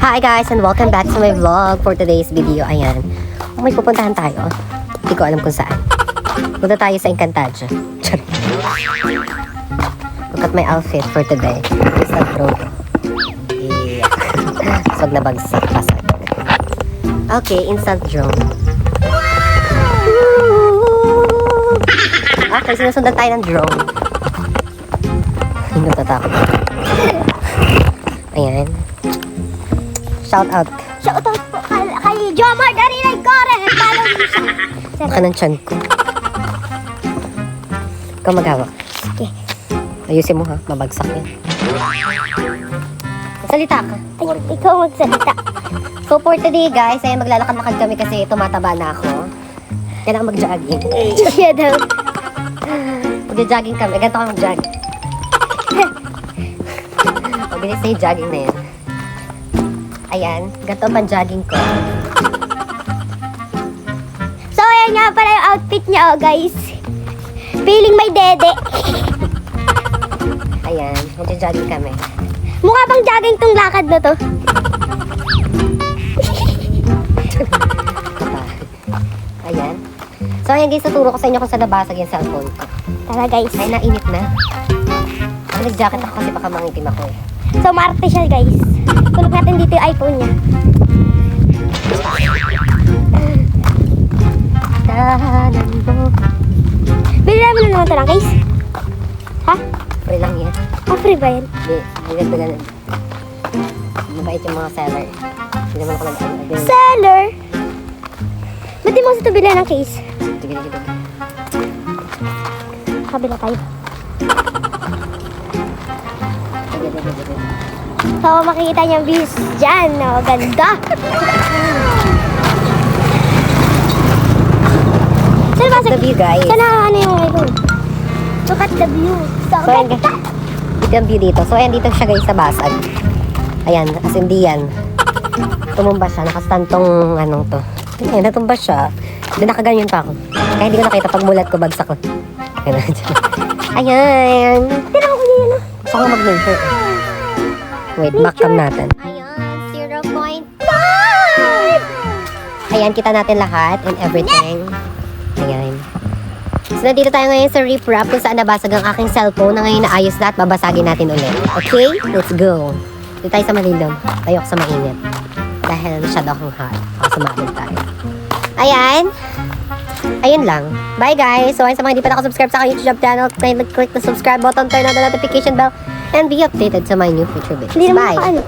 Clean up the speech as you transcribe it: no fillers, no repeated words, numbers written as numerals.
Hi guys and welcome back to my vlog for today's video. Ayan, may pupuntahan tayo. Hindi ko alam kung saan. Punta tayo sa Encantadia. Look at my outfit for today. Instant robe. Yeah. Swag na bagsak. Pasag. Okay, instant drone. Okay, sinusundan tayo ng drone. Hindi natatakot. Ayan. Shout out. Shout out po kay Jomar Darilay Kore. Follow mo siya. Baka ng tiyan ko. Ikaw maghawak. Sige. Ayusin mo ha, mabagsak yan. Salita ka. Ay, ikaw magsalita. So for today guys, ay maglalakad-lakad kami kasi tumataba na ako. Kailangan mag-jogging. Siya daw. Mag-jogging kami. Ganito ka mag-jogging. Mabilis na yung jogging na yan. Ayan, ganito ang jogging ko. So, ayan nga pala yung outfit niya, oh, guys. Feeling may dede. Ayan, mag-jogging kami. Mukha bang jogging tong lakad na to? Ayan. So ayan guys, tuturo ko sa inyo kung saan nabasag yung cellphone ko. Tara, guys. Ay, nainit na. Nag-jacket ako kasi baka mangitim ako eh. So, maarte siya, guys. Tulog natin dito yung iPhone niya. Dahanan mo. Bilhin mo na naman ito lang, guys. Ha? Free lang yan. Ah, free ba yan? Hindi ko na. Mabait yung mga seller. Hindi naman ako nag-ano. Seller! Ba't di mo sa ito bilhin ng case? Sige. Kabila tayo. Sige. So, makikita niyo ang views dyan. Oh, ganda. Saan ba? The view guys. Saan na ano yung iPhone? Look at the view. So, So ayan ganda. Ito yung view dito. So ayan dito siya guys sa basag. Ayan, as in di yan. Tumumba siya. Nakastantong anong to. Ayan, natumba siya. Hindi nakaganyan pa ako. Kaya hindi ko nakita pag mulat ko bagsak ko. Ayan. Tira ko niya na. Gusto ko mag-measure. Wait, backcam natin. Ayan, 0.5. Ayan, kita natin lahat and everything. Ayan. So, nandito tayo ngayon sa Rip Rap kung saan nabasag ang aking cellphone na ngayon naayos na at babasagin natin ulit. Okay? Let's go. Dito tayo sa Manilong. Tayo ako sa mainit. Dahil masyado akong hot. Baka sumabog tayo. Ayan. Ayun lang. Bye guys. So, ayun sa mga hindi pa nakasubscribe sa aking YouTube channel, click the subscribe button, turn on the notification bell, and be updated sa my new future videos. Hindi naman Bye. makaano.